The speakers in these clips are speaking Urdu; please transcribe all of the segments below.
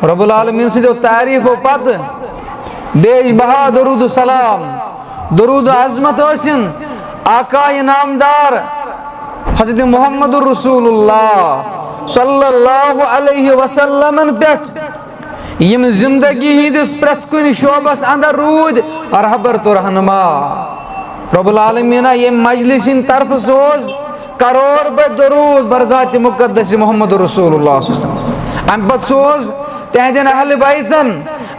رب العالمین سدو تعریف و پت بیش بہا درود و سلام درود و عظمت حسن آقا نامدار حضرت محمد رسول اللہ صلی اللہ علیہ وسلم پیٹھ یم زندگی ہندس پرت کن شعبس اندر رود رہبر تو رہنما رب العالمین یہ مجلس طرف سوز کروڑ بہ درود بر ذات مقدس محمد رسول اللہ صلی اللہ علیہ وسلم ام پت سوز تہندین اہل بیتن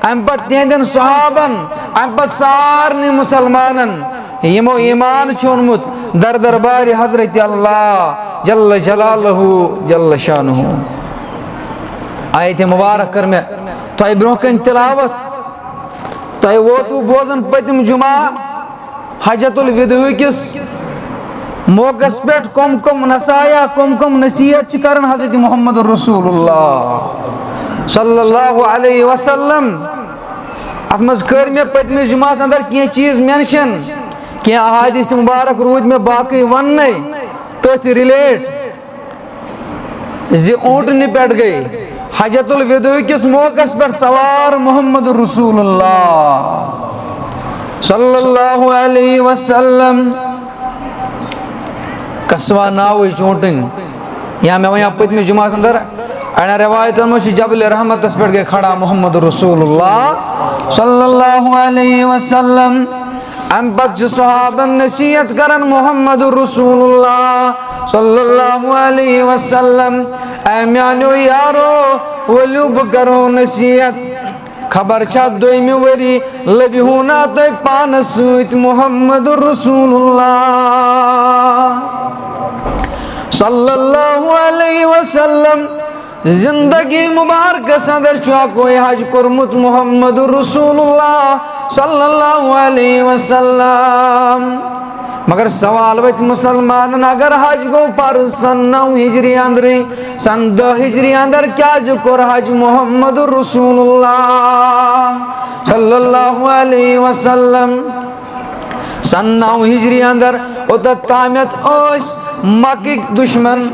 ام پت تہندین صحابن ام پت سارنی مسلمانن یمو ایمان چھونمت در دربار حضرت اللہ جل جلالہ جل شانہ آیت مبارک کر میں تہ برہ کن تلاوت تہ ووتو بوزن پتم جمعہ حجت الوداع کس موقع پہ کم کم نصایا کم کم نصیحت کرن حضرت محمد رسول اللہ صلی اللہ علیہ وسلم ات مز کر میں پتمس جمعہ اندر کی چیز مینشن کی احادیث مبارک رود میں باقی ون تتھ ریلیٹ زی اونٹنی پہ گئی حجت الوداع کس موقع پہ سوار محمد رسول اللہ صلی اللہ علیہ وسلم کسوا ناو چونٹن یا میں وہاں پتم جمعہ اندر انا روایتن میں جبل رحمت اس پہ کھڑا محمد رسول اللہ صلی اللہ علیہ وسلم ام پت صحابہ نصیحت کرن محمد رسول اللہ صلی اللہ علیہ وسلم اے میانو یارو ولو بکرو نصیحت خبر چھا دویمی وری لبی ہونا تو پان سویت محمد رسول اللہ صلی اللہ علیہ وسلم زندگی مبارک صدر چھا کوئی حج کرمت محمد رسول اللہ صلی اللہ علیہ وسلم مگر سوال ویت مسلمان اگر حج گو پر سن 9 ہجری اندری سن 10 ہجری اندر کیا ذکر حج محمد رسول اللہ صلی اللہ علیہ وسلم سن 9 ہجری اندر اتت تامیت اوش مکی دشمن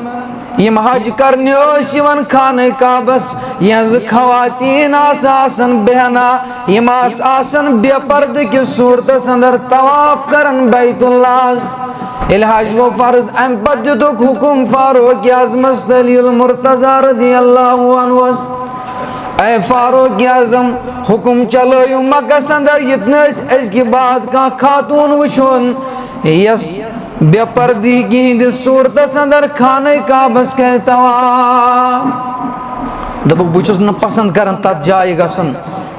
یم حج کرنی اوش یون خانہ کعبس یز خواتین آسن بہنا یم آسن بے پرد کی صورت اندر طواف کرن بیت اللہ الحج و فرض ام پت دتک حکم فاروق اعظم علی المرتضی رضی اللہ عنہ اے فاروق اعظم حکم چلو مکہ اندر اتنا اس کی بات کا خاتون وچھون یس بے پردی کی ہند صورت اندر خانہ کعبس کے طواف دبک بچس نہ پسند کرن تت جائے گسن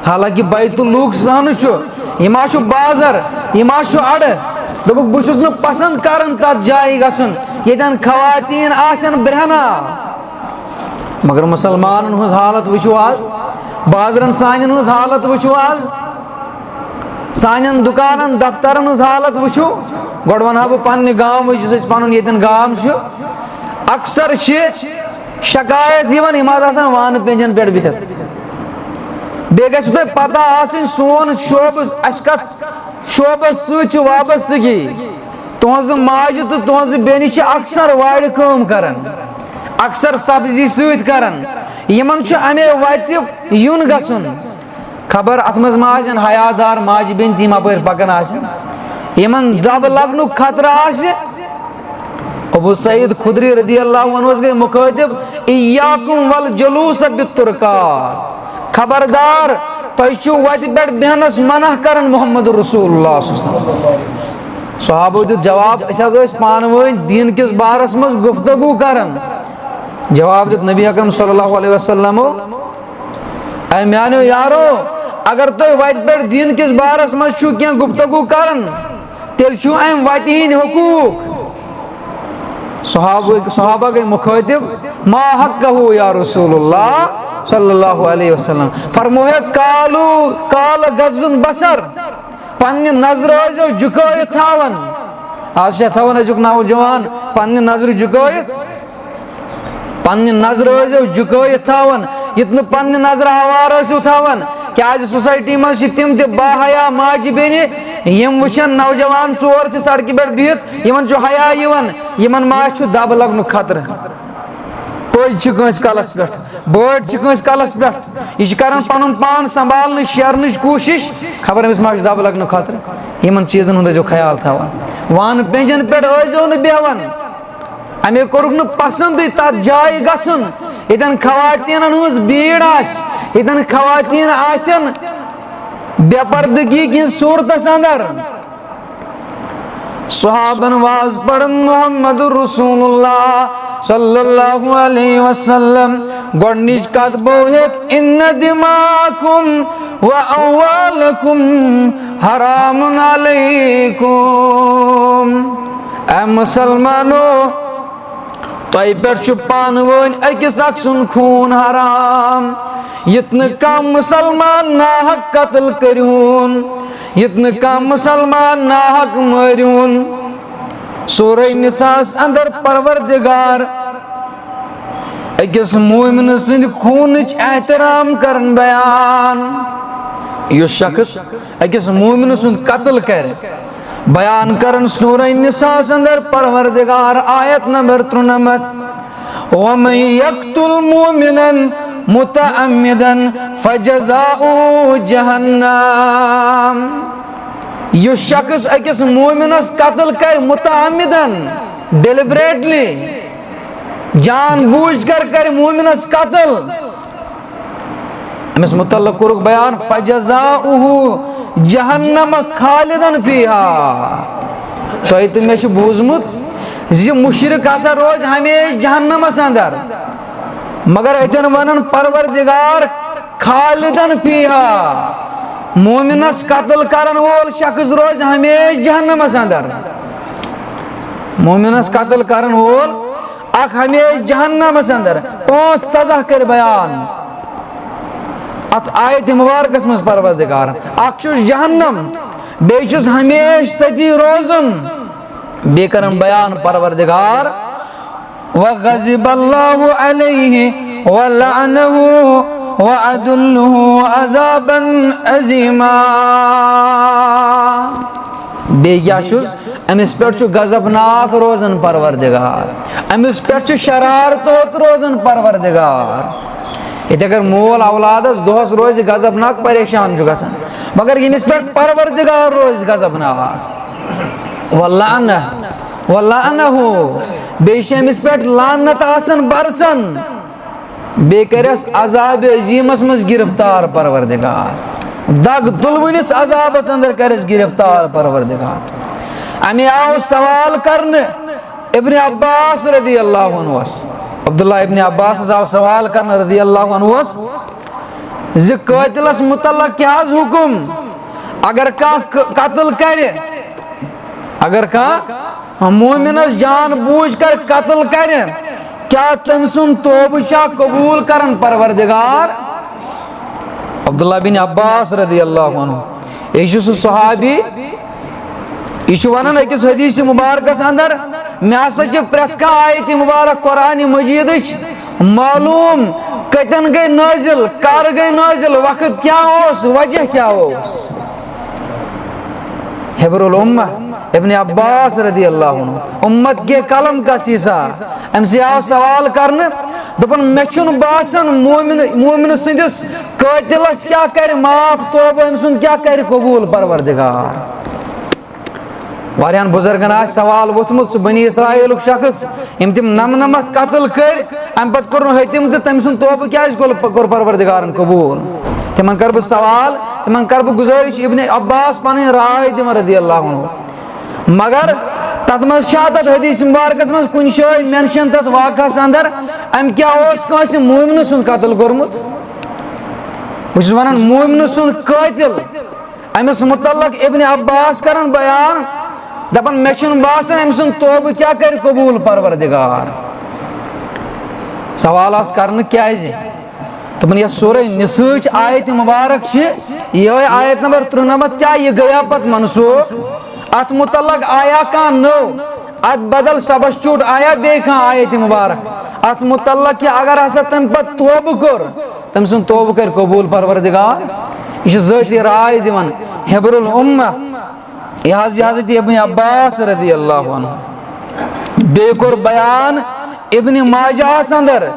حالانکہ بیت اللوک سہن چھو یما چھو بازر یما چھو اڑ دبک بچس نہ پسند کرن تت جائے گسن یتن خواتین آسن برہنا مگر مسلمانن ہز حالت وچھو آج بازرن سانن ہز حالت وچھو آج سانن دکانن دفترن ہز حالت وچھو گوڑ ونہا بہ پنہ گام جس پن یتن گام اکثر شکایت یوان یم آسان وان پنجن پہ بہت بیٚیہِ گژھِ تۄہہِ پتہ آسٕنۍ سون شعبہٕ اَسہِ کتھ شعبس سۭتۍ چھِ وابستگی تُہنٛزٕ ماجہِ تہٕ تُہنٛزٕ بیٚنہِ چھِ اکثر وارِ کٲم کران اکثر سبزی سۭتۍ کران یمن چھُ امے وتہِ یُن گژھُن خبر اتھ منٛز ما آسن حیادار ماجہِ بیٚنہِ تہِ یِم اپٲرۍ پکان آسن یمن دب لگنُک خطرٕ آسہِ ابو سعید خدری رضی اللہ عنہ گئی مخاطب ایاکم والجلوس بالترکات خبردار تُہۍ چھِو وتہِ پٮ۪ٹھ بیہنس منع کران محمد رسول اللہ صلی اللہ علیہ وسلم صحابو دیُت جواب أسۍ حظ ٲسۍ پانہٕ ؤنۍ دیٖن کِس بارس منٛز گفتگو کران جواب دیُت نبی اکرم صلی اللہ علیہ وسلم اے میانیو یارو اگر تُہۍ وتہِ پٮ۪ٹھ دیٖن کِس بارس منٛز چھِو کینٛہہ گفتگو کران تیٚلہِ چھُو امہِ وتہِ ہٕنٛدۍ حقوٗق صحابہ گئی مخاطب ما حقہ یا رسول اللہ صلی اللہ علیہ وسلم فرموہے کال غضن بصر پنہ نظر ٲسۍزیو جُکٲیِتھ تھاوان آز چھا تھاوان أزیُک نوجوان پنہ نظر جُکٲیِتھ پنہ نظر ٲسۍزیو جُکٲیِتھ تھاوان یِتھ نہٕ پنہ نظر آوار ٲسِو تھاوان کیازِ سوسائٹی منٛز چھِ تِم تہِ باحیا ماجہِ بیٚنہِ یم وٕچھن نوجوان ژور چھِ سڑکہِ پٮ۪ٹھ بِہِتھ یمن چھُ حیا یِوان یمن ما چھُ دب لگنُک خطرٕ پٔزۍ چھِ کٲنٛسہِ کلس پٮ۪ٹھ بڑ چھ کلس پہ یہ کران پن پان سنبھالنے شیرنچ کوشش خبر امس ما دب لگنے خاطر یمن چیزن ہند خیال تھوان وان پنجن پہ ٲسۍزیو نہٕ بیہوان امی کورُکھ نہٕ پسند تتھ جایہِ گژھُن ییٚتٮ۪ن خواتیٖنن ہٕنٛز بھیٖڑ آسہِ ییٚتٮ۪ن خواتیٖن آسن بے پردگی کی صورتس اندر صحابن واز پڑھن محمد رسول اللہ صلی اللہ علیہ وسلم گۄڈنِچ کتھ بو ہیک ان دماءکم و اموالکم حرام علیکم اے مسلمانو تۄہہِ پٮ۪ٹھ چھُ پانہٕ ؤنۍ أکِس اکھ سُنٛد خوٗن حرام یِتھ نہٕ کانٛہہ مُسلمان ناحق قتل کٔرۍہوٗن یِتھ نہٕ کانٛہہ مُسلمان ناحق مٲرۍہوٗن سورہ نساءَس اندر پروردگار أکِس مومنہٕ سٕنٛدِ خوٗنٕچ احترام کرن بیان یُس شخص أکِس مومنہٕ سُنٛد قتل کرِ بیان کرن سورہ نساءَس اندر پروردگار آیت نمبر 93 وَمَن يَقْتُلْ مُؤْمِنًا مُتَعَمِّدًا فَجَزَاؤُهُ جَهَنَّمُ یُس شخص أکِس مومنس قتل کر متعمدن ڈیلیبریٹلی جان بوجھ کر کر مومنس قتل امس متعلق کورُکھ بیان فَجَزَاؤُهُ جہنم خالدن فیہا تۄہہِ تہٕ مےٚ چھُ بوٗزمُت زِ مُشرِک ہسا روزِ ہمیشہِ جہنمس اندر مگر اتٮ۪ن ونان پروردگار خالدن فیہا مومنس قتل کرن وول شخص روزِ ہمیشہِ جہنمس اندر مومنس قتل کرن وول اکھ ہمیشہِ جہنمس اندر 5 سزا کر بیان ات آیت مبارکس مز پروردگار اکھ چھُس جہنم بیٚیہِ چھُس ہمیشہِ تتی روزُن بیٚیہِ کرن بیان پروردگار وغضب اللہ علیہ ولعنہ وعد له عذابا عظیما بیٚیہِ کیاہ چھُس أمِس پٮ۪ٹھ چھُ غضبناک روزان پروردگار أمِس پٮ۪ٹھ چھُ شرارت روزان پروردگار ییٚتہِ اگر مول اولادس دۄہس روزِ غضبناک پریشان چھُ گژھان مگر ییٚمِس پٮ۪ٹھ پروردگار روزِ غضبناک وَلَعْنَهُ بیٚیہِ چھِ أمِس پٮ۪ٹھ لعنت آسان برسان بیٚیہِ کَرٮ۪س عذابِ عظیٖمس منٛز گرفتار پروردگار دگ تُلوٕنِس عذابس اندر کَرٮ۪س گرفتار پروردگار امی آو سوال کرنہٕ ابن عباس رضی اللہ عنہس عبداللہ ابن عباس آو سوال کرنہٕ رضی اللہ عنہس زِ قٲتلس متعلق کیٛاہ حظ حُکم اگر کانٛہہ قتل کرِ اگر کانٛہہ مومنس جان بوجھ کر قتل کرِ کیا تٔمۍ سُنٛد توبہٕ چھا قبوٗل کران پروردگار عبداللہ بن عباس رضی اللہ عنہ یہ چھُ سُہ صحابی یہ چھُ ونان أکِس حدیث مبارکس اندر مےٚ ہسا چھِ پرٛٮ۪تھ کانٛہہ آیت مبارک قرآنِ مجیدٕچ معلوٗم کتٮ۪ن گٔے نٲزِل کر گٔے نٲزِل وقت کیا اوس وجہ کیا اوس حبر الامہ ابن عباس رضی اللہ عنہ امت کے قلم کا سیسا ام سے آو سوال کرنے دپن مےٚ چھُنہٕ باسان مومن سندس قٲتلس کیا کر معاف توبہ أمۍ سُنٛد کیا کر قبوٗل پروردگار واریاہن بزرگن آسہِ سوال ووٚتھمُت سُہ بنی اسرائیلُک شخص یِم تِم نمنمتھ قتل کٔرۍ امہِ پتہٕ کوٚر نہٕ ہتِم تہٕ تٔمۍ سُنٛد توبہٕ کیازِ کوٚر پروردگارن قبوٗل تِمن کر بہٕ سوال تِمن کر بہٕ گُزٲرِش ابن عباس پنٕنۍ راے دِوان رضی اللہ عنہ مگر تتھ منٛز چھا تتھ حدیث مبارکس منٛز کُنہِ جایہِ مینشن تتھ واقعس اندر أمۍ کیاہ اوس کٲنٛسہِ مومنہٕ سُنٛد قتل کوٚرمُت بہٕ چھُس ونان مومنہٕ سُنٛد قٲتل أمِس متعلق ابن عباس کران بیان دپان مےٚ چھُنہٕ باسان أمۍ سُنٛد توبہٕ کیاہ کر قبوٗل پروردگار سوال آس کرنہٕ کیازِ دپان یۄس سورہ نساءٕچ آیت مبارک چھِ یِہوے آیت نمبر 93 کیاہ یہِ گٔیا پتہٕ منسوخ اتھ متعلق آیا کانٛہہ نٔو اتھ بدل سبسٹیوٹ آیا بیٚیہِ کانٛہہ آیت مبارک اتھ متعلق کہِ اگر ہسا تمہِ پتہٕ توبہٕ کوٚر تٔمۍ سُنٛد توبہٕ کر قبوٗل پروردگار یہِ چھُ ذٲتی راے دِوان حبر الامہ یہ حضرت ابن عباس رضی اللہ عنہ بیٚیہِ کوٚر بیان ابن ماجہس اندر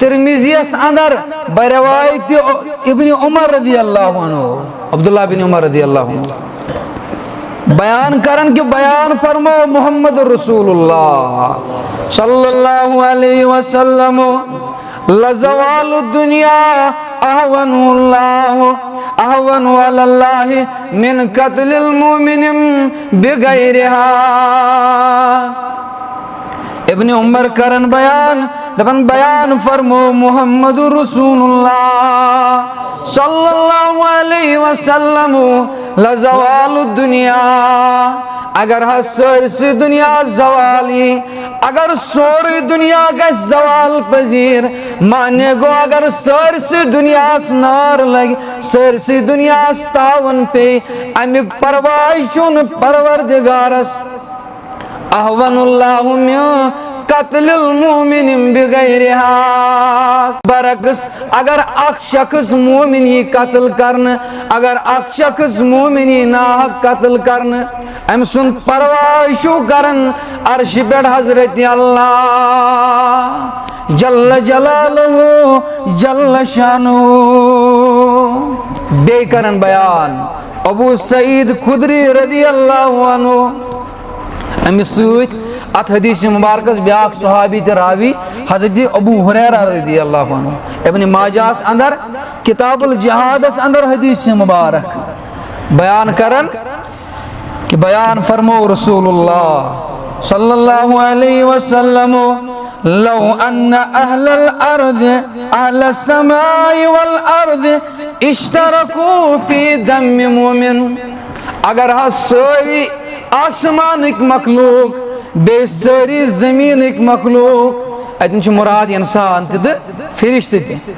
ترمذیس اندر بروایت ابن عمر رضی اللہ عنہ، عبداللہ بن عمر رضی اللہ عنہ بیان کرن کہ بیان فرمو محمد رسول اللہ صلی اللہ علیہ وسلم لزوال الدنیا احون علی اللہ من قتل المؤمن بغیرہا۔ ابن عمر کرن بیان دپن بیان فرمو محمد رسول اللہ صلی اللہ علیہ وسلم لزوال الدنیا، اگر سرسی دنیا زوالی، اگر سوری دنیا گش زوال پذیر، مانے گو اگر سرسی دنیا نار لگ، سرسی دنیا تاون پہ، امیک پروائی چون پروردگارس احون اللہ من قتل المومن بغیرہا۔ برعکس اگر اک شخص مومنی قتل کرن، اگر اک شخص مومنی ناحق قتل کرن، ام سن پرواہ شو کرن عرش پیٹھ حضرت اللہ جل جلالہ جل شانہ۔ بے کرن بیان ابو سعید خدری رضی اللہ عنہ، امی سوچ ات حدیث مبارکس بیاک صحابی تراوی حضرت ابو ہریرہ رضی اللہ عنہ، ابن ماجہ اندر کتاب الجہاد اندر حدیث مبارک بیان کرن کہ بیان فرمو رسول اللہ صلی اللہ علیہ وسلم لو ان اہل الارض اہل السماء والارض اشترکو فی دم مومن، اگر ساری آسمانک مخلوق بے ساری زمینک مخلوق، اتن چھ مراد انسان تہ فرشتہ تہ،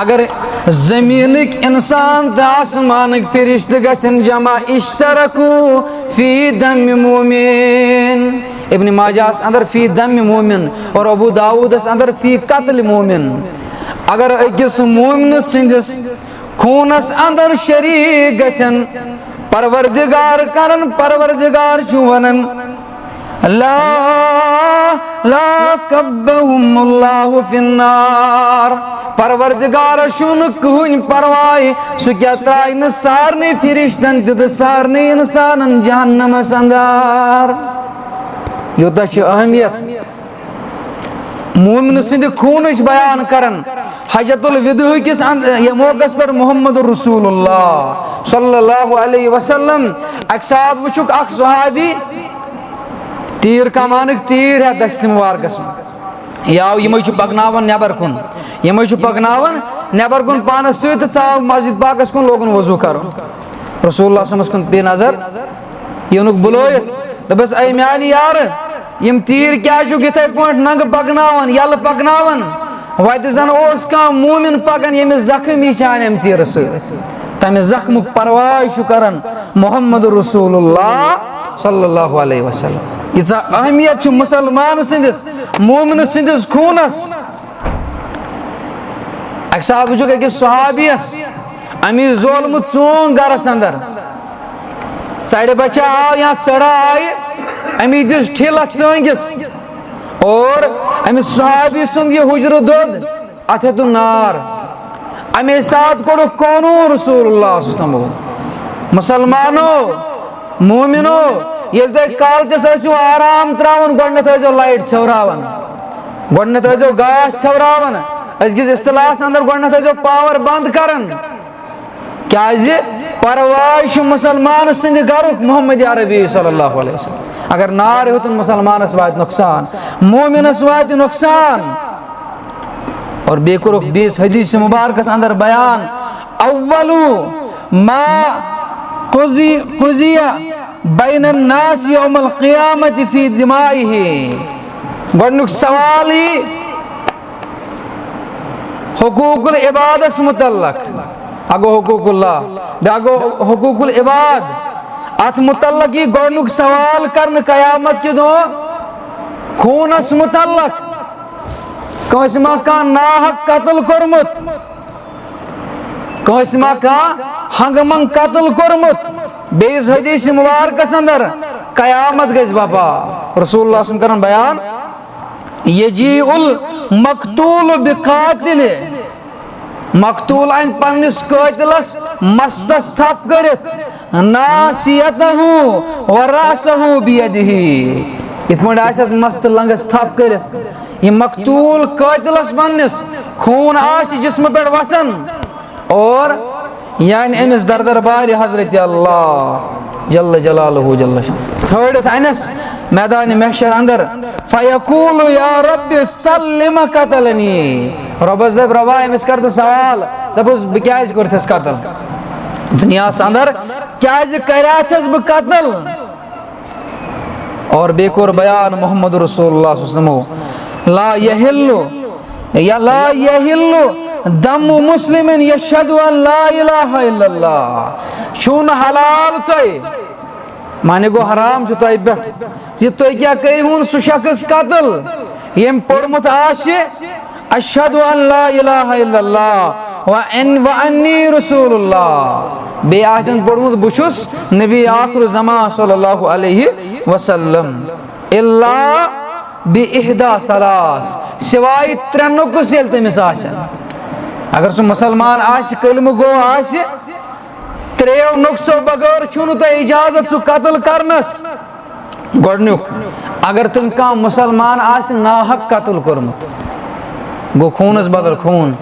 اگر زمینک انسان تہ آسمانک فرشتہ گژھن جمع اشترکو فی دم مومن، ابن ماجہ اندر فی دم مومن اور ابو داود اندر فی قتل مومن، اگر اکس مومن سندس خونس اندر شریک گژھن، پروردگار کرن پروردگار چونن لا کبہم اللہ فی النار، پروردگار شون کہن پروائی سو کیا ترائن سارنے فرشتن تد سارنے انسانن جہنم اندر۔ یوتا چھ اہمیت مومن سند خونش بیان کرن، حجت الوداع کس یہ موقع پر محمد رسول اللہ صلی اللہ علیہ وسلم اکساد وچک اک صحابی تیر کمانک تیر ہے دست مبارکس میں، یاو یمے چھ پکناون نیبر کن، یمے چھ پکناون نیبر کن پانس سۭتۍ ژاو مسجد پاکس کن لوگن وضو کرن، رسول اللہ صلی اللہ علیہ وسلم کن پی نظر یونک بلویت دبس اے میانی یار یم تیر کیا چھک یتھے پٲٹھۍ ننگہٕ پکناون یلہٕ پکناون، وتہِ زن اوس کانٛہہ مومن پکان ییٚمِس زخمی چھِ انہِ امہِ تیرٕ سۭتۍ، تمہِ زخمُک پرواے چھُ کران محمد رسول اللہ صلی اللہ علیہ وسلم۔ یہ اہمیت چھِ مسلمان سندس مومن سندس خونس۔ اکہ ساتہٕ وٕچھُکھ أکِس صحابیس امی زولمُت ژوٚنگ گرس اندر، ژرِ بچہ آو یا ژرا آیہِ، امی دِژ ٹھل اتھ ژٲنگِس اور امس صحابی سند یہ حجر دود اتھ ہیتو نار، امی ساتھ کوڑو قانون رسول اللہ صلی اللہ علیہ وسلم۔ مسلمانو مومنو یل تہ کالچس ٲسِو آرام تراون گۄڈنیتھ ٲسۍزیو لایٹ ژھیوراون، گۄڈنیتھ ٲسۍزیو گاش ژھیوراون، أزکِس اصطلاحس اندر گۄڈنیتھ ٲسۍزیو پاور بند کران، کیازِ پرواے چھُ مسلمان سٕنٛدِ گرُک محمد عربی صلی اللہ علیہ وسلم۔ اگر نار ہوتن مسلمانس واتہِ نقصان، مومنس واتہِ نقصان۔ اور بے کوٚرُکھ بیٚیِس حدیث مبارکس اندر بیان اولو ما قضی بین الناس یوم القیامت فی دمائہ، گۄڈنیُک سوال یی حقوق العبادس متعلق، اگو حقوق اللہ بیاکھ گو حقوق العباد، ات متعلق یہ گۄڈنیُک سوال کرن قیامت کے دۄہ خوٗنس متعلق، کٲنٛسہِ ما کانٛہہ ناحق قتل کوٚرمُت، کٲنٛسہِ ما کانٛہہ ہنگہٕ منٛگ قتل کوٚرمُت، بیٚیِس حدیث مبارکس اندر قیامت گژھِ بپا، رسول اللہ صلی اللہ علیہ وسلم کرن بیان یجیء المقتول بقاتل مقتول این پنس قاتلس مستس تھپ کرت ناسیتہ وراسہ بیدہ ات پٲٹھۍ آسٮ۪س مست لنگس تھپ کرت یہ مقتول قاتلس پنس خون آسہِ جسم پہ وسان اور یعنی امس دربار حضرت اللہ جل جلالہ جل ژھٲڑِتھ انس میدان محشر اندر فیقول یا رب سلم قتلنی ربس دپ روا امس کر سوال دپس بہ کیاز کورتھس قتل دنیاس اندر کیاز کریاتھس بہ قتل اور بے کور بیان محمد رسول اللہ صلی اللہ علیہ وسلم لا یحل یا لا یحل دم مسلم یشہد ان لا الہ الا اللہ چون حلال تہ مانے گو حرام چھ تہ پہ تہ کیا کرہون سہ شخص قتل یم پورمت آسہ اشہد ان لا الہ الا اللہ وانی رسول اللہ بے آسن پورمت بچس نبی آخر زمان صلی اللہ علیہ وسلم الا باحدى ثلاث سوائے ترے نقص یل تمس آسن اگر سہ مسلمان آسہ کلمہ گو آسہ تریو نقصو بغیر چھنو تہ اجازت سہ قتل کرنس گۄڈنیُک اگر تم کانٛہہ مسلمان آسہ ناحق قتل کورمت گو خونس بدل خون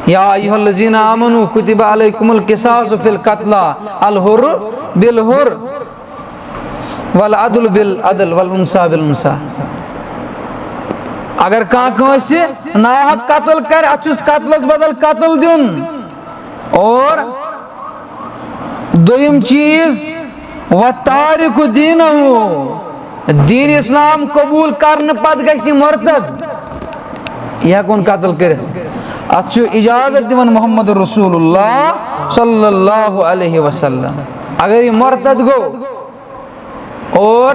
یا ایھا الذین آمنوا کتب علیکم القصاص فی القتلى الحر بالحر والعدل بالعدل والانثى بالانثى اگر کانٛہہ ناحق قتل کر اتھس قتلس بدل قتل دیون اور دویم چیز وتارک دینہ دین اسلام قبول کرنے پتہ گژھِ مرتد یہ ہیکون قتل کرت اتھ اجازت دیوان محمد رسول اللہ صلی اللہ علیہ وسلم اگر یہ مرتد گو اور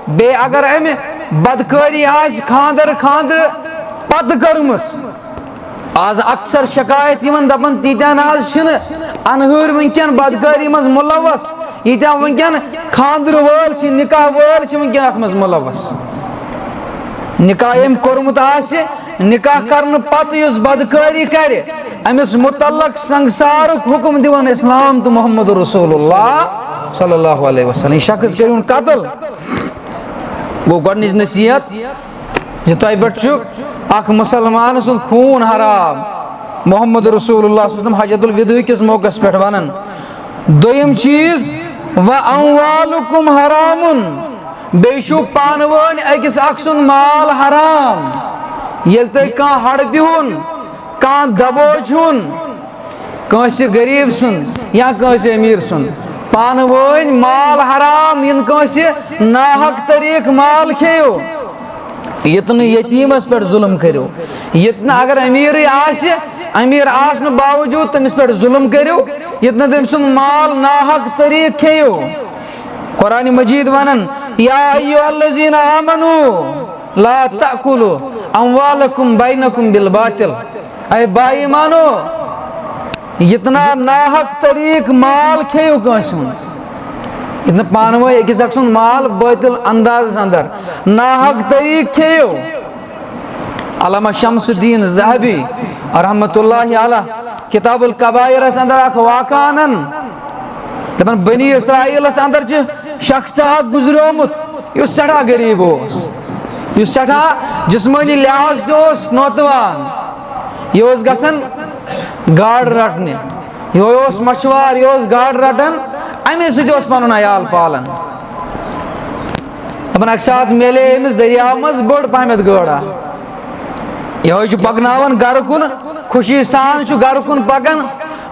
بے اگر امہ بدکاری آس خاندر پتہ کرمس آز اکثر شکایت یمن دپن تیتیاں آز چھن انہور ونکین بدکاری مز ملوث یتیاں ونکین خاندر وول چھ نکاح وول چھ ونکین ات مز ملوث نکاح یم کورمت آسہ نکاح کرن پتہ یس بدکاری کرِ امس متعلق سنگسارک حکم دیوان اسلام تو محمد رسول اللہ صلی اللہ علیہ وسلم شخص کریون قتل گو گۄڈنِچ نصیحت زِ تۄہہِ پٮ۪ٹھ چھُ اکھ مسلمان سُنٛد خوٗن حرام محمد رسول اللہ صلی اللہ علیہ وسلم حجت الوداع کس موقعس پٮ۪ٹھ ونان دوٚیِم چیٖز واموالکم حرامن بیٚیہِ چھُ پانہٕ ؤنۍ أکِس اکھ سُنٛد مال حرام ییٚلہِ تۄہہِ کانٛہہ ہڑپہِ ہُن کانٛہہ دبوچ ہُن کٲنٛسہِ غریٖب سُنٛد یا کٲنٛسہِ أمیٖر سُنٛد پانہٕ ؤنۍ مال حرام ین کٲنٛسہِ ناحق طریٖق مال کھیٚیِو یتنہٕ یتیٖمس پٮ۪ٹھ ظلم کٔرِو یتنہٕ اگر أمیٖرٕے آسہِ أمیٖر آسنہٕ باوجوٗد تٔمِس پٮ۪ٹھ ظلم کٔرِو یتنہٕ تٔمۍ سُنٛد مال ناحق طریٖق کھیٚیِو قرآن مجید ونان یا ایھا الذین آمنوا لا تأکلوا اموالکم بینکم بالباطل اے با ایمانو یتنا ناحق طریق مال کھیٚیِو کٲنٛسہِ ہُنٛد اتنا پانہٕ ؤنۍ أکِس اکھ سُنٛد مال باطل اندازس اندر ناحق طریق کھیٚیِو علامہ شمس الدین ذہبی رحمۃ اللہ علیہ کتاب الکبائرس اندر اکھ واقعہ انان دپان بنی اسرائیلس اندر چھ شخص اکھ گزریومُت یُس سٮ۪ٹھاہ غریٖب اوس یُس سٮ۪ٹھاہ جسمٲنی لحاظ تہِ اوس نوتوان یہ اوس گژھان گاڈٕ رٹنہِ یہوے اوس مشوار یہ اوس گاڈٕ رٹان امے سۭتۍ اوس پنُن عیال پالان دپان اکہِ ساتہٕ میلے أمِس دٔریاو منٛز بٔڑ پہمتھ گٲڈا یہوے چھُ پکناوان گرٕ کُن خوشی سان چھُ گرٕ کُن پکان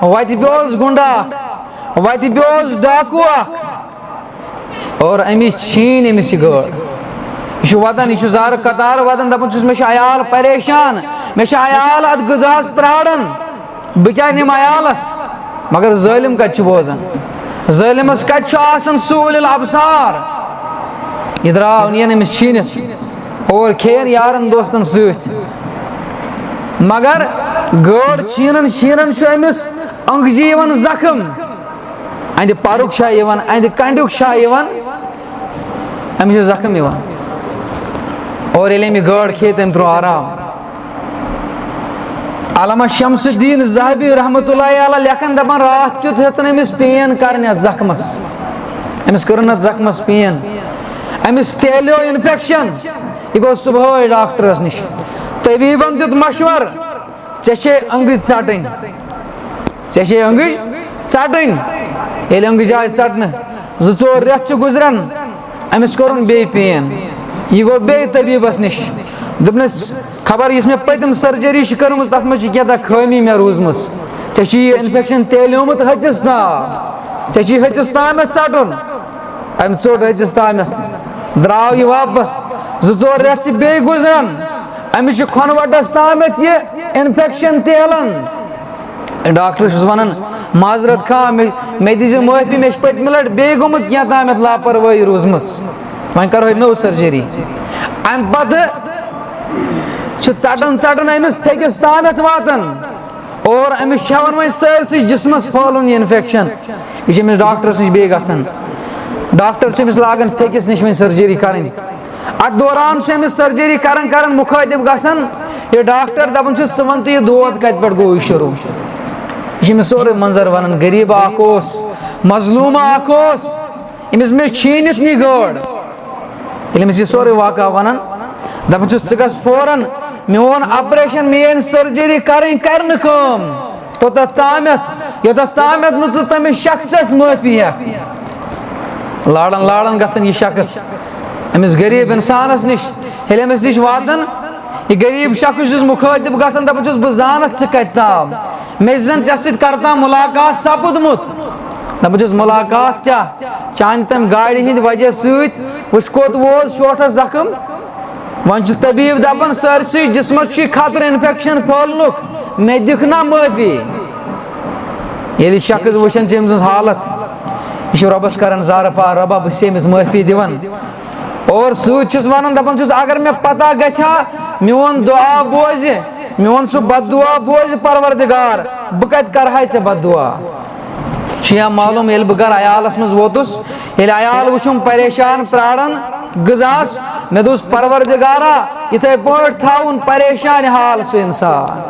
وتہِ پیوٚوُس گُنڈا اکھ وتہِ پیوٚوُس ڈاکوٗ اکھ اور أمِس چھیٖنۍ أمِس یہِ گٲڈ یہ چھُ ودان یہ چھُ زارٕ قطار ودان دپان چھُس مےٚ چھُ عیال پریشان مےٚ چھُ عیال اتھ غذاہس پراران بہٕ کیاہ نِمہٕ عیالس مگر ظٲلم کتہِ چھُ بوزان ظٲلمس کتہِ چھُ آسان سوٗلِ الابصار یہ درٛاو نِیَن أمِس چھیٖنِتھ اور کھیٚیَن یارن دوستن سۭتۍ مگر گٲڈ چھیٖنان چھیٖنان چھُ أمِس أنٛگجہِ یِوان زخم اندِ پرُک چھا یِوان اندِ کنڈیُک چھا یِوان أمِس چھُ زخم یِوان اور ییٚلہِ أمۍ گٲڈ کھے تٔمۍ ترٛوو آرام. علامہ شمس الدین ذہبی رحمتہ اللہ علیہ لیکھان دپان راتھ کیُتھ ہیٚژن أمِس پین کرنہِ اَتھ زخمس. أمِس کٔرٕن اَتھ زخمس پین. أمِس تیلیو اِنفیکشن. یہِ گوٚو صبحٲے ڈاکٹرس نِش. طبیٖبن دیُت مشور ژےٚ چھے أنگٕج ژٹٕنۍ. ژےٚ چھے أنگٕج ژٹٕنۍ. ییٚلہِ أنگٕج آے ژٹنہٕ 2-4 رٮ۪تھ چھِ گُزران أمِس کوٚرُن بیٚیہِ پین. یہِ گوٚو بیٚیہِ طبیٖبس نِش. دوٚپنَس خبر یُس مےٚ پٔتِم سٔرجری چھِ کٔرمٕژ تَتھ منٛز چھِ کینٛژھا خٲمی مےٚ روٗزمٕژ. ژےٚ چھُ یہِ اِنفیکشن تیلیومُت ۂژِس تام. ژےٚ چھُے ۂژِس تامَتھ ژٹُن. أمۍ ژوٚٹ ۂژِس تامَتھ. درٛاو یہِ واپس. 2-4 رٮ۪تھ چھِ بیٚیہِ گُزران. أمِس چھُ کھۄنہٕ تامَتھ یہِ اِنفیکشن تیلان. ڈاکٹر چھُس وَنان معذرت خواہ مےٚ دیٖزِ معٲفی مےٚ چھِ پٔتمہِ لٹہِ بیٚیہِ گوٚمُت کینٛہہ تامَتھ لاپروٲہی روٗزمٕژ. وۄنۍ کَرہوے نٔو سٔرجری. اَمہِ پتہٕ چھُ ژٹان ژٹان أمِس پھیٚکِس تامَتھ واتان اور أمِس چھُ ہٮ۪وان وۄنۍ سٲرسٕے جسمس پھٲلُن یہِ اِنفیکشن. یہِ چھُ أمِس ڈاکٹرس نِش بیٚیہِ گژھان. ڈاکٹر چھُ أمِس لاگان پھیٚکِس نِش وۄنۍ سٔرجری کَرٕنۍ. اَتھ دوران چھُ أمِس سٔرجری کران مُخٲطِب گژھان یہِ ڈاکٹر دپان چھُس ژٕ وَن تہٕ یہِ دود کَتہِ پٮ۪ٹھ گوٚو یہِ شروٗع. یہِ چھُ أمِس سورُے منظر وَنان. غریٖب اکھ اوس مظلوٗم اکھ اوس أمِس مےٚ چھیٖنِتھ نی گٲڈ. ییٚلہِ أمِس یہِ سورُے واقعہ وَنان دپان چھُس ژٕ گژھ فوراً میون آپریشن میٲنۍ سٔرجری کَرٕنۍ کَرِ نہٕ کٲم توٚتتھ تامَتھ یوٚتتھ تامَتھ نہٕ ژٕ تٔمِس شخصس معٲفی ہٮ۪کھ. لاران گژھان یہِ شخص أمِس غریٖب اِنسانس نِش. ییٚلہِ أمِس نِش واتان یہِ غریٖب شخص چھُس مُخٲطِب گژھان دپان چھُس بہٕ زانتھ ژٕ کتہِ تام. مےٚ چھِ زن ژےٚ سۭتۍ کرتام مُلاقات سپُدمُت. دپان چھُس مُلاقات کیٛاہ چانہِ تمہِ گاڑِ ہِنٛدِ وجہ سۭتۍ وٕچھ کوٚت ووت شوٹھس زخم. وۄنۍ چھُ طبیٖب دپان سٲرسٕے جسمس چھُے خطرٕ اِنفیکشن پھٲلنُک مےٚ دِکھ نا معٲفی. ییٚلہِ یہِ شخص وٕچھان چھِ أمۍ سٕنٛز حالت یہِ چھُ رۄبس کران زارٕ پار رۄبا بہٕ چھُس أمِس معٲفی دِوان. اور سۭتۍ چھُس ونان دپان چھُس اگر مےٚ پتہ گژھِ ہا میون دُعا بوزِ میون سُہ بد دُعا بوزِ پروردگار بہٕ کتہِ کرہاے ژےٚ بد دُعا. چھُ یا معلوٗم ییٚلہِ بہٕ گرٕ عیالس منٛز ووتُس ییٚلہِ عیال وٕچھُم پریشان پراران غذہس مےٚ دوٚپُس پروردگارا یِتھٕے پٲٹھۍ تھاوُن پریشان حال سُہ اِنسان.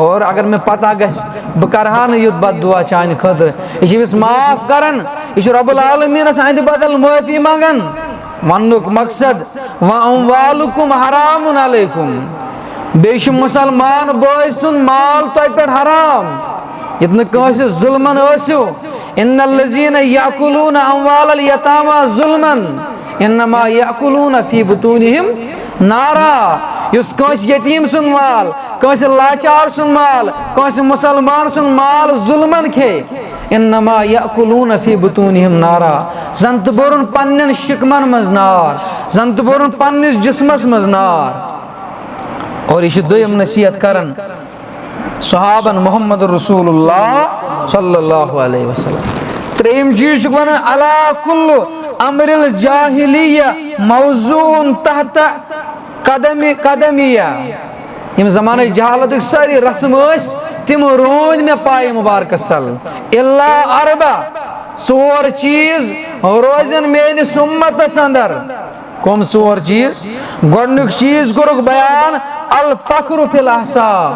اور اگر مےٚ پتہ گژھِ بہٕ کرہا نہٕ یُتھ بد دُعا چانہِ خٲطرٕ. یہِ چھُ أمِس معاف کران. یہِ چھُ رۄب العالمیٖنس اندِ بدل معٲفی منٛگان. وننُک مقصد وَأَمْوَالُكُمْ حَرَامٌ عَلَيْكُمْ. بیٚیہِ چھُ مُسلمان بٲے سُنٛد مال تۄہہِ پٮ۪ٹھ حرام ییٚتہِ نہٕ کٲنٛسہِ ظُلمن ٲسِو. اِنَّ الَّذِينَ يَأْكُلُونَ أَمْوَالَ الْيَتَامَى ظُلْمًا إِنَّمَا يَأْكُلُونَ فِي بُطُونِهِمْ نارا. یُس کٲنٛسہِ یتیٖم سُنٛد مال کٲنٛسہِ لاچار سُنٛد مال کٲنٛسہِ مُسلمان سُنٛد مال ظُلمن کھے اِنَّمَا يَأْكُلُونَ فِي بُطُونِهِمْ نارا. زن تہٕ بوٚرُن پننٮ۪ن شِکمن منٛز نار زن تہٕ بوٚرُن پننِس جسمس منٛز نار. اور یہِ چھُ دوٚیِم نصیحت کران صحابن محمد رسول اللہ صلی اللہ علیہ وسلم. ترٛیٚیِم چیٖز چھُکھ ونان علی کُلُّ امرِ الجاہلیہ موضوٗعٌ تحتہ قدمیہ. یِم زمانٕچ جہالتٕکۍ سٲری رسم ٲسۍ تِم روٗدۍ مےٚ پایہِ مُبارکس تل. اِلا اربع 4 چیٖز روزن میٲنِس اُمتس اندر. کٕم 4 چیٖز؟ گۄڈنیُک چیٖز کوٚرُکھ بیان الفخر فی الاحساب.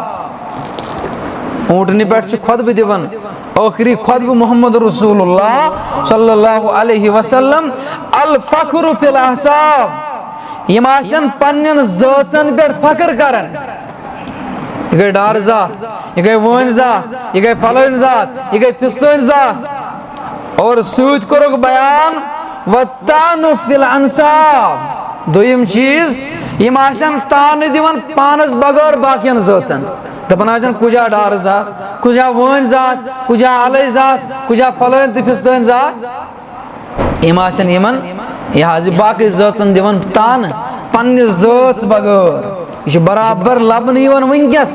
اوٗنٹنہِ پٮ۪ٹھ چھُ خۄطبہٕ دِوان ٲخری خۄطبہٕ محمد رسول اللہ صلی اللہ علیہ وسلم. الفخر فی الاحساب. یِم آسن پننٮ۪ن ذٲژن پٮ۪ٹھ فخر کران. یہِ گٔے ڈار ذات یہِ گٔے وٲنۍ ذات یہِ گٔے پھلٲنۍ ذات یہِ گٔے فِستٲنۍ ذات. اور سۭتۍ کوٚرُکھ بیان وَالطَّعْنُ فِی الْأَنْسَاب. دوٚیِم چیٖز یِم آسن تانہٕ دِوان پانس بغٲر باقین ذٲژن. دپان آسن کُجا ڈار ذات کُجا وٲنۍ ذات کُجا الے ذات کُجا پھلٲنۍ تہٕ فِستٲنۍ ذات. یِم آسن یِمن یہِ حظ یہِ باقٕے ذٲژن دِوان تانہٕ پننہِ ذٲژ بغٲر. یہِ چھُ برابر لبنہٕ یِوان وٕنکیٚس.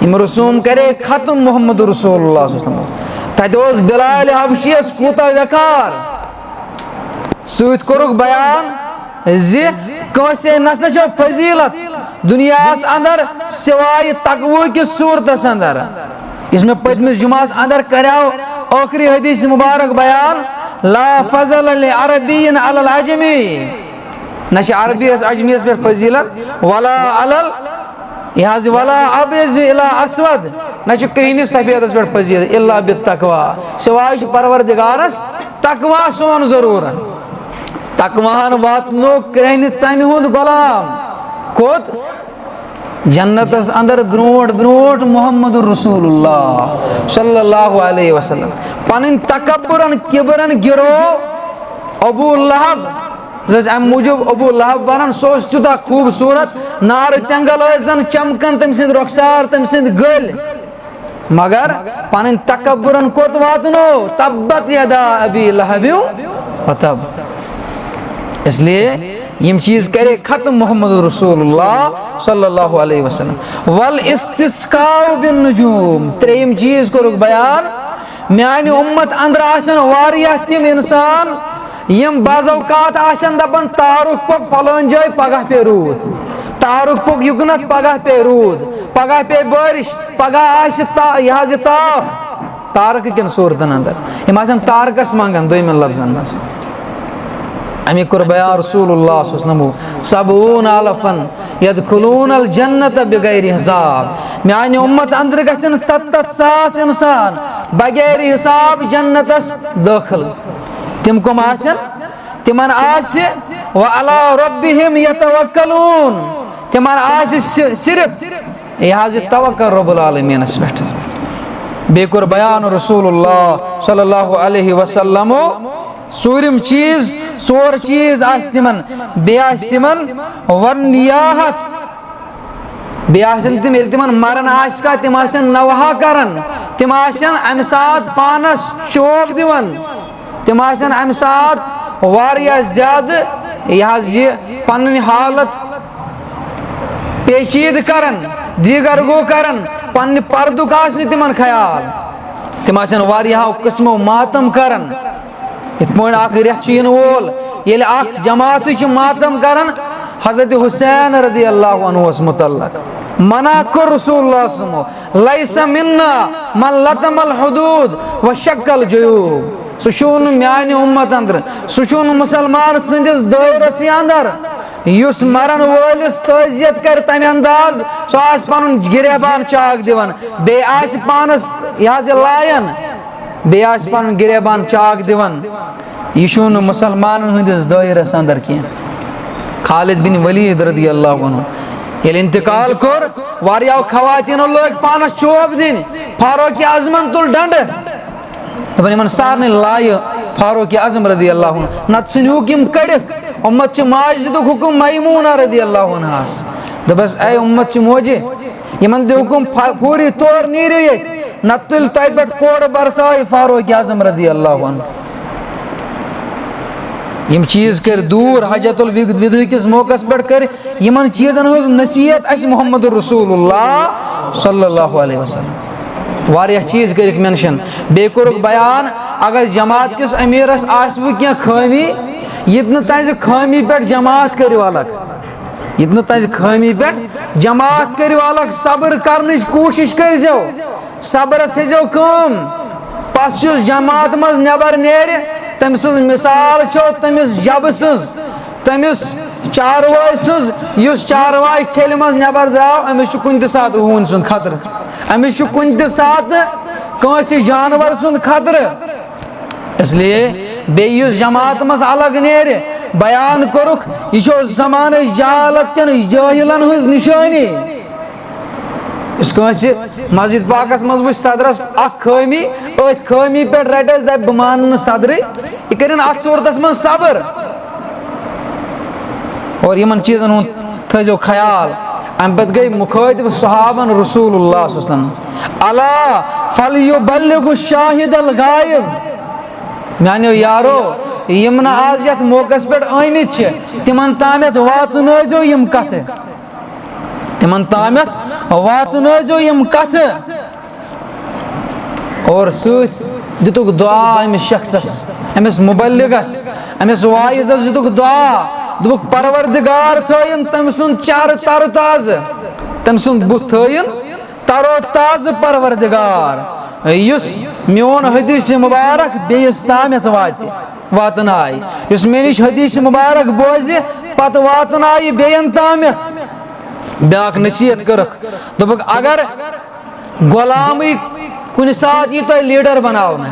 یِم رسوٗم کرے ختم محمد رسول اللہ صلی اللہ علیہ وسلم. تتہِ اوس بِلال حبشیَس کوٗتاہ ویقار. سۭتۍ کوٚرُکھ بیان زِ کٲنٛسے نسا چھِ فضیٖلت دُنیاہس اندر سِوایہِ تقویٰ کِس صوٗرتس اندر. یُس مےٚ پٔتمِس جُمعس اندر کریو ٲخری حدیث مُبارک بیان لا فضل لعربی علی العجمی. نش عربی اس اجمیس پر فضیلت ولا علل یہ ولا ابیض الا اسود نش کرہنس سفیدس پر فضیلت الا بالتقوی سوائے پروردگارس تقوی سون ضرورت تقواہن واتنو کرہنہ ژمہ ہند غلام کوت جنتس اندر بروٹ بروٹ محمد رسول اللہ صلی اللہ علیہ وسلم پن تکبرن کبرن گرو ابو لہب ام موجود ابو لہب ونان سو تیوتاہ خوبصورت نار تنگل زن چمکن تم سند رخسار تم سند گل مگر پن تکبرن کوت واتنو تبت یدا ابی لہب وتب اس لیے یم چیز کرے ختم محمد رسول اللہ صلی اللہ علیہ وسلم والاستسقاء بالنجوم تریم چیز کرک بیان میانی امت اندر آسن واریہ تم انسان یم بعض اوقات آسن دپن تارک پک فلان جائے پگہ پہ رود تارک پک یکنت پگہ پہ رود پگہ پہ بارش پگہ آس یہ تارک کن صورتن اندر یم آسن تارکس منگن دویمن لفظن مز امی کر بیان رسول اللہ صلی اللہ علیہ وسلم سبعون الفن یدخلون الجنت بغیر حساب میانی امت اندر گژھن 70,000 انسان بغیر حساب جنتس داخل تم کم آسن تمن آس وعلی ربہم یتوکلون تمن آس صرف یہ توکل رب العالمین پہ بے کر بیان رسول اللہ صلی اللہ علیہ وسلم ژوٗرِم چیز ژور چیز آس تمن بیٚیہِ آسہِ تمن ورنیاحت بیٚیہِ آسن تم ییٚلہِ تمن مرن آسہِ کانٛہہ تم آسن نوحہ کران تم آسن امہِ ساتہٕ پانس چوب دِوان تم آسن امہِ ساتہٕ واریاہ زیادٕ یہ پنٕنۍ حالت پیچیدٕ کران دیگر گو کران پننہِ پردُک آسہِ نہٕ تمن خیال تم آسن واریاہو قسمو ماتم کران ات پٲٹھۍ اکھ رٮ۪تھ چھُ یِنہٕ وول ییٚلہِ اکھ جماعت چھُ ماتم کران حضرت حسین رضی اللہ عنہس متعلق منع کوٚر رسول اللہ صلی اللہ علیہ وسلم لیس منا من لطم الحدود وشق الجیوب سُہ چھُنہٕ میانہِ اُمت اندر سُہ چھُنہٕ مُسلمان سٕنٛدِس دٲیرسٕے اندر یُس مرن وٲلِس تعزیت کرِ تمہِ انداز سُہ آسہِ پنُن گریبان چاک دِوان بیٚیہِ آسہِ پانس یہِ لایان بیٚیہِ آسہِ پنُن گریبان چاک دِوان یہ چھُنہٕ مسلمانن ہٕنٛدِس دٲیرس اندر کینٛہہ خالد بن ولید رضی اللہ عنہ ییٚلہِ انتقال کوٚر واریاہو خواتیٖنو لٲگۍ پانس چوب دِنۍ فاروق اعظمن تُل ڈنڈٕ دپان یمن سارنٕے لایہِ فاروق اعظم رضی اللہ عنہ نتہٕ ژھٕنۍہوٗکھ یِم کٔڑِتھ اُمت چھِ ماجہِ دِتُکھ حُکم میمونہ رضی اللہ عنہس دوٚپس اے اُمت چھِ موجہِ یمن دِ حُکم فوری طور نیٖرِو ییٚتہِ نتہٕ تُلہِ تۄہہِ پٮ۪ٹھ کوڑٕ برساے فاروق اعظم رضی اللہ عنہ یم چیز کر دور حجت الوداع کس موقع پہ کر یمن چیزن ہز نصیحت اس محمد رسول اللہ صلی اللہ علیہ وسلم واریاہ چیز کرک مینشن بے کورک بیان اگر جماعت کس امیرس آسو کی خامی یتن تازہ خامی پہ جماعت کرو الگ یتن تازہ خامی پہ جماعت کرو الگ صبر کرنچ کوشش کرزو صبرس ہزو کم پس جماعت مز نبر نیر تم سن مثال چھو تمس جب سز تمس چاروائی سز یس چاروائی کھیل مز نبر درو امس کن تہ سات ہون سن خطر امس کن تہ سات کانسی جانور سن خطر اس لیے بیس جماعت مز الگ نیر بیان کورک یہ زمانہ جہالت کن جاہلن ہز نشانی اس مسجد پاکس مز وچ صدرس اخ خامی ات خامی پہ رٹس دپ بہ مان صدر یہ کرن ات صورتس من صبر اور یمن چیزن ہند تھزو خیال ام پتہ گئی مخاطب صحابن رسول اللہ صلی اللہ علیہ وسلم الا فلیبلغ الشاہد الغائب میانیو یارو یم نا آز یت موقع پہ آمت تمن تامت واتنائزو یم کتھ تمن تامت واتنائزو یم کتھ اور ست دتک دعا امس شخصس امس مبلغس امس واعظس دتک دعا دک پروردگار تھین تم سن چہر تر تاز تم سن بت تھین تر و تاز پروردگار یس میون حدیث مبارک بیس تامت واتنائے یس مے نش حدیث مبارک بوزِ پتہ واتن آئی بیٚین تامتھ بیاکھ نصیحت کٔرٕکھ دوٚپُکھ اگر غۄلامٕے کُنہِ ساتہٕ یی تۄہہِ لیٖڈر بناونہٕ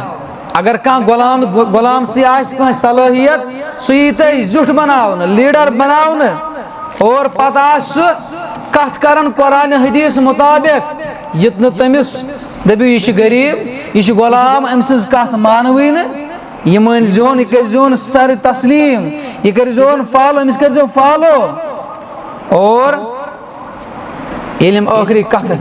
اگر کانٛہہ غۄلام سی آسہِ کٲنٛسہِ صلٲحیت سُہ یی تۄہہِ زیُٹھ بناونہٕ لیٖڈر بناونہٕ اور پتہٕ آسہِ سُہ کتھ کران قرآن حدیث مطابق یُتھ نہٕ تٔمِس دٔپِو یہِ چھُ غریٖب یہِ چھُ غۄلام أمۍ سٕنٛز کتھ مانوٕے نہٕ یہِ مٲنۍزِہون یہِ کٔرۍزِہون سر تسلیٖم یہِ کٔرۍزِہون فالو أمِس کٔرۍزیو فالو اور ییٚلہِ یِم ٲخری کتھٕ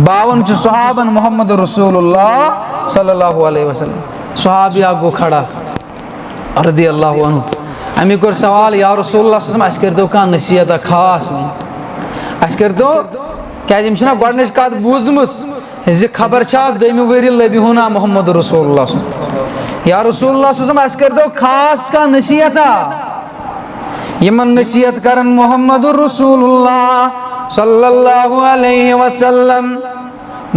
52 چھُ صحابن محمد رسول اللہ صلی اللہ علیہ وسلم صحابی اکھ گوٚو کھڑا رضی اللہ عنہ امی کوٚر سوال یا رسول اللہ صلی اللہ علیہ وسلم اَسہِ کٔرۍتو کانٛہہ نصیحت اکھ خاص وۄنۍ اَسہِ کٔرۍتو کیٛازِ یِم چھِنہ گۄڈنِچ کتھ بوٗزمٕژ زِ خبر چھا دٔیمہِ ؤری لبیہونا محمد رسول اللہ صلی اللہ علیہ وسلم یا رسول اللہ صلی اللہ علیہ وسلم اَسہِ کٔرۍتو خاص کانٛہہ نصیحتا یِمن نصیحت کرن محمد رسول اللہ صلی اللہ علیہ وسلم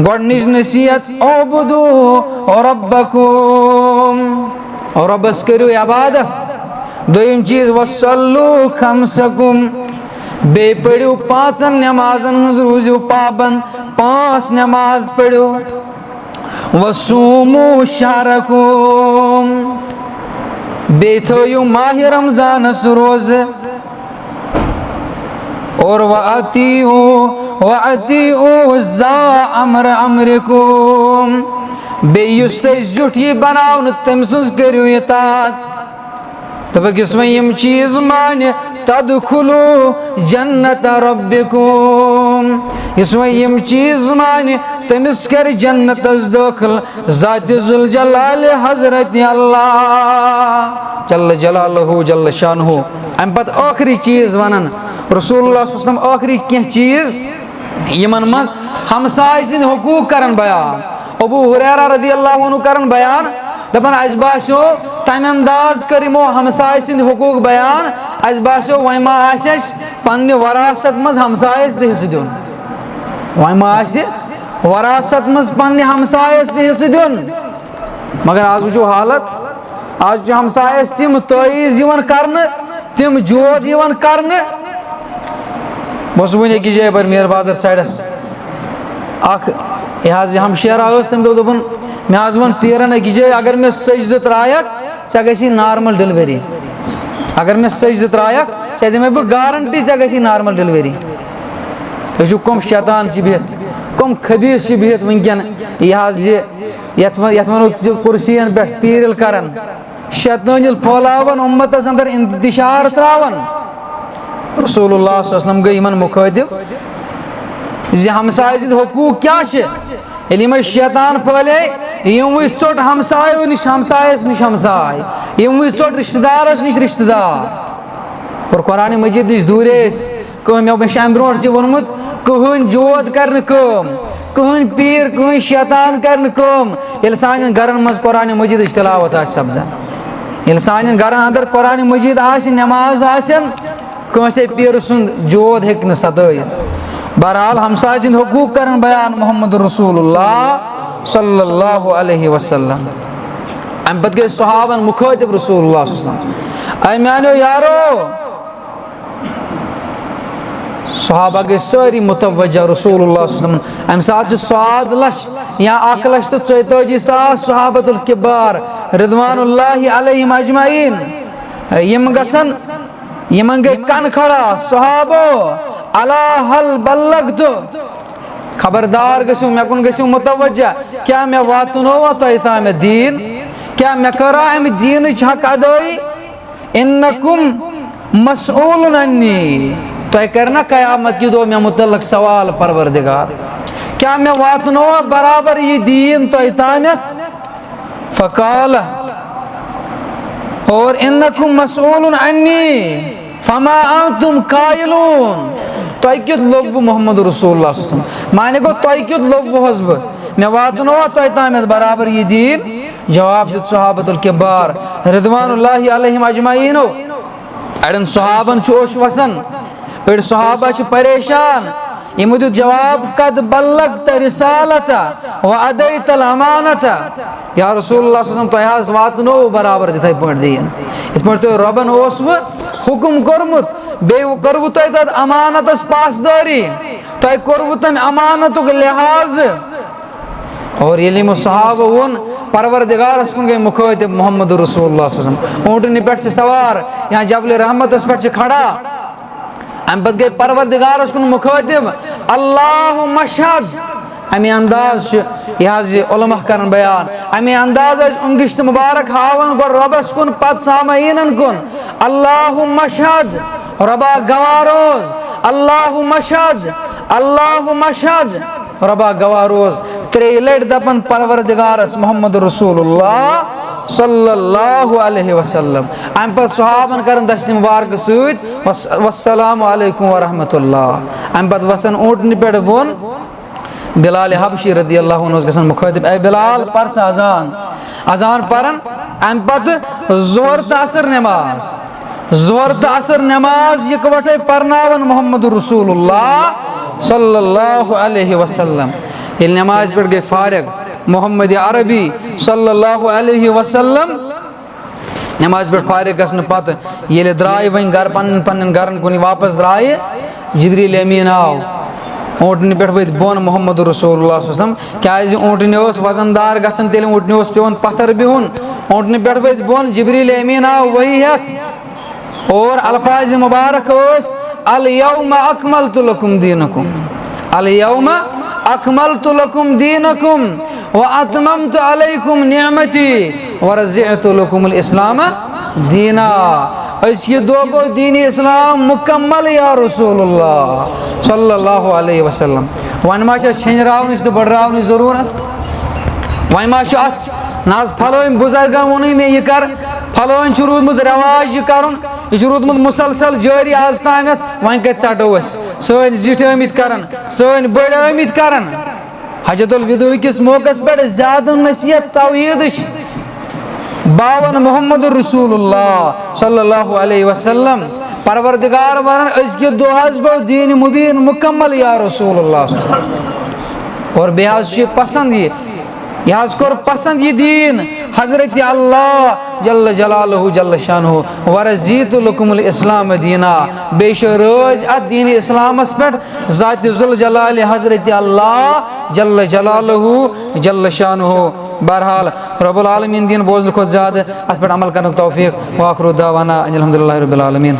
گۄڈنِچ نصیحت اعبدوا ربکم اور رۄبس کٔرِو عبادت دوٚیِم چیٖز وصلوا خمسکم بیٚیہِ پٔرِو 5 نٮ۪مازن ہٕنٛز روٗزِو پابنٛد 5 نٮ۪ماز پٔرِو وصوموا شہرکم بیٚیہِ تھٲیِو ماہِ رمضانس روزٕ اور وَأَطِیعُوا ذا امر امرکم بیٚیہِ یُس تۄہہِ زیُٹھ یی بناونہٕ تٔمۍ سٕنٛز کٔرِو اطاعت دوٚپُکھ یُس وۄنۍ یِم چیٖز مانہِ تدخلوا جنت ربکم یُس وۄنۍ یِم چیٖز مانہِ تٔمِس کرِ جنتس دٲخل ذاتِ ذوالجلالِ حضرت اللہ جل جلالہ جل شانہ امہِ پتہٕ ٲخری چیٖز ونان رسول اللہ صلی اللہ علیہ وسلم ٲخری کینٛہہ چیٖز یِمن منٛز ہمساے سٕنٛدۍ حقوٗق کران بیان ابو ہریرہ رضی اللہ عنہ کران بیان دپان اَسہِ باسیو تمہِ انداز کٔر یِمو ہمساے سٕنٛدۍ حقوٗق بیان اَسہِ باسیو وۄنۍ ما آسہِ اَسہِ پننہِ وراثت منٛز ہمسایس تہِ حصہٕ دیُن وۄنۍ ما آسہِ وراثت منٛز پننہِ ہمسایس تہِ حصہٕ دیُن مگر آز وٕچھو حالت آز چھُ ہمسایس تِم تٲویٖز یِوان کرنہٕ تِم جود یِوان کرنہٕ بہٕ اوسُس وٕنہِ أکِس جایہِ پٮ۪ٹھ میر بازر سایڈس اکھ یہِ حظ یہِ ہمشیرا ٲس تٔمۍ دوٚپ دوٚپُن مےٚ حظ ووٚن پیرن أکِس جایہِ اگر مےٚ سٔجدٕ ترٛایکھ ژےٚ گژھی نارمل ڈیلؤری اگر مےٚ سٔجدٕ ترٛایکھ ژےٚ دِمے بہٕ گارنٹی ژےٚ گژھی نارمل ڈیلؤری تُہۍ وٕچھِو کٕم شیطان چھِ بِہِتھ کٕم خبیٖث چھِ بِہِتھ وٕنکٮ۪ن یہِ حظ یہِ یتھ ونو کُرسین پٮ۪ٹھ پیٖرِل کران شیطٲنِل پھٲلاوان اُمتس اندر انتشار تراوان رسول اللہ صلی اللہ علیہ وسلم گٔے یِمن مُخٲطِب زِ ہمساے سٕنٛدۍ حقوٗق کیٛاہ چھِ ییٚلہِ یِمے شیطان پھٲلے یِم وٕچھ ژوٚٹ ہمسایو نِش ہمسایس نِش ہمساے یِم وٕچھ ژوٚٹ رشتہٕ دارس نِش رشتہٕ دار اور قرآنِ مجیٖد نِش دوٗرے أسۍ مےٚ چھُ امہِ برونٛٹھ تہِ ووٚنمُت کٕہٕنۍ جود کرِ نہٕ کٲم کٕہٕنۍ پیٖر کٕہٕنۍ شیطان کرِ نہٕ کٲم ییٚلہِ سانٮ۪ن گرن منٛز قرآنِ مجیٖدٕچ تِلاوت آسہِ سپدان ییٚلہِ سانٮ۪ن گرن اندر قرآنِ مجیٖد آسہِ نٮ۪ماز آسن کٲنٛسے پیٖرٕ سُنٛد جود ہیٚکہِ نہٕ ستٲیِتھ بہرحال ہمساے سٕنٛدۍ حقوٗق کرن بیان محمد رسول اللہ صلی اللہ علیہ وسلم امہِ پتہٕ گٔے صحابن مُخٲطِب رسول اللہ صلی اللہ علیہ وسلم اے میانیو یارو صحابہ گٔے سٲری متوجہ رسول اللہ صلی اللہ علیہ وسلم امہِ ساتہٕ چھُ 100 لچھ یا 1,42,000 صحابۃ الکبار رضوان اللہ علیہم اجمعین یِم گژھن یِمن گٔے کن کھڑا صحابو الا هل بلغت خبردار گٔژھِو مےٚ کُن گٔژھِو متوجہ کیٛاہ مےٚ واتنووا تۄہہِ تامتھ دیٖن کیٛاہ مےٚ کٔرا امہِ دیٖنٕچ حق ادٲیی انکم مسئولun عنی تۄہہِ کرِ نا قیامت کہِ دۄہ مےٚ متعلق سوال پروردگار کیٛاہ مےٚ واتنووا برابر یہِ دیٖن تۄہہِ تامتھ فقال اور انکم مسئولun عنی فما انتم قائلون تۄہہِ کیُتھ لوٚبوٕ محمد رسول اللہ صلی اللہ علیہ وسلم مانے گوٚو تۄہہِ کیُتھ لوٚبوُہس بہٕ مےٚ واتنووا تۄہہِ تامتھ برابر یہِ دیٖن جواب دیُت صحابۃ الکبار رضوان اللہ علیہم اجمعیٖنو اڑٮ۪ن صحابن چھُ اوٚش وسان أڑۍ صحابہ چھِ پریشان یِمو دیُت جواب قد بلغت رسالتہ وادیت الامانتہ یا رسول اللہ صلی اللہ علیہ وسلم تۄہہِ حظ واتنووُ برابر تِتھے پٲٹھۍ دیٖن یِتھ پٲٹھۍ تۄہہِ رۄبن اوسوٕ حُکم کوٚرمُت بیٚیہِ کوٚروٕ تۄہہِ تَتھ امانتس پاسدٲری تۄہہِ کوٚروٕ تَمہِ امانتُک لحاظ اور ییٚلہِ یِمو صحابہ ووٚن پروردگارس کُن گٔے مُخٲطب محمد رسول اللہ صلی اللہ علیہ وسلم اونٹنہِ پٮ۪ٹھ چھِ سوار یا جبلِ رحمتس پٮ۪ٹھ چھِ کھڑا امہِ پتہٕ گٔے پروردگارس کُن مُخٲطب اللہُ مشہد امی انداز یہ حض علماء کرن بیان امی انداز انگشت مبارک ہاون گو ربس کن پت سامعینن کن اللہُ مشہد ربا گواروز اللہُ مشہد اللہُ مشہد ربا گواروز ترٛیٚیہِ لٹہِ دپن پروردگارس محمد رسول اللہ صلی اللہ علیہ وسلم امہِ پتہٕ صحابن کرن دست مبارک سۭتۍ والسلام علیکم ورحمۃ اللہ امہِ پتہٕ وسن اونٹنہِ پٮ۪ٹھ بۄن بلال حبشی رضی اللہ عنہ گژھان مخاطب اے بلال پر سا اذان پرن امہ پتہ ظہر تہٕ عصر نماز یکوٹے پرناون محمد رسول اللہ صلی اللہ علیہ وسلم ییٚلہِ نماز پٮ۪ٹھ گٔے فارغ محمد عربی صلی اللہ علیہ وسلم نماز پٮ۪ٹھ فارغ گژھنہٕ پتہٕ ییٚلہِ درٛاے وۄنۍ گرٕ پننٮ۪ن گرن کُن واپس درٛایہِ جبریٖل امیٖن آو اونٹنہِ پٮ۪ٹھ ؤتھۍ بۄن محمد رسول اللہ صلی اللہ علیہ وسلم کیازِ اونٹنہِ اوس وزن دار گژھان تیٚلہِ اونٹنہِ اوس پیوان پتھر بِہُن اونٹنہِ پٮ۪ٹھ ؤتھۍ بۄن جبریٖل امیٖن آو ؤحی ہٮ۪تھ اور الفاظ مبارک ٲسۍ الیوم اکملت لکم دیٖنکم الیوم اکملت لکم دیٖنکم واتممت علیکم نعمتی ورضعت لکم الاسلام دینا اس یہ دو گو دین اسلام مکمل یا رسول اللہ صلی اللہ علیہ وسلم وۄنۍ ما چھِ اَسہِ چھٔنۍ تہٕ بٔڑراونٕچ ضروٗرت وۄنۍ ما چھُ اتھ نہ حظ پھلٲنۍ بُزرگن ووٚنُے مےٚ یہِ کر پھلٲنۍ چھُ روٗدمُت رٮ۪واج یہِ کرُن یہِ چھُ روٗدمُت مُسلسل جٲری آز تامتھ وۄنۍ کتہِ ژٹو أسۍ سٲنۍ زِٹھۍ ٲمٕتۍ کران سٲنۍ بٔڑۍ ٲمٕتۍ کران حجت الوداع کِس موقعس پٮ۪ٹھ زیادٕ نصیحت توحیٖدٕچ باون محمد رسول اللہ صلی اللہ علیہ وسلم پروردگار ونان أزکہِ دۄہس گوٚو دیٖنِ مُبیٖن مکمل یا رسول اللہ صلی اللہ علیہ وسلم اور بیٚیہِ حظ چھُ پسند یہ حظ کوٚر پسند یہ دین حضرت اللہ جل جلالہ جل شانہ ورضیت لکم الاسلام دینا بیٚیہِ چھِ رٲضۍ اتھ دین اسلامس پٮ۪ٹھ ذاتِ ذوالجلال حضرت اللہ جل جلالہ جل شانہ بہرحال رب العالمین دین بوزنہٕ کھۄتہٕ زیادٕ اتھ پٮ۪ٹھ عمل کرنُک توفیق وآخر دعوانا ان الحمدللہ رب العالمین.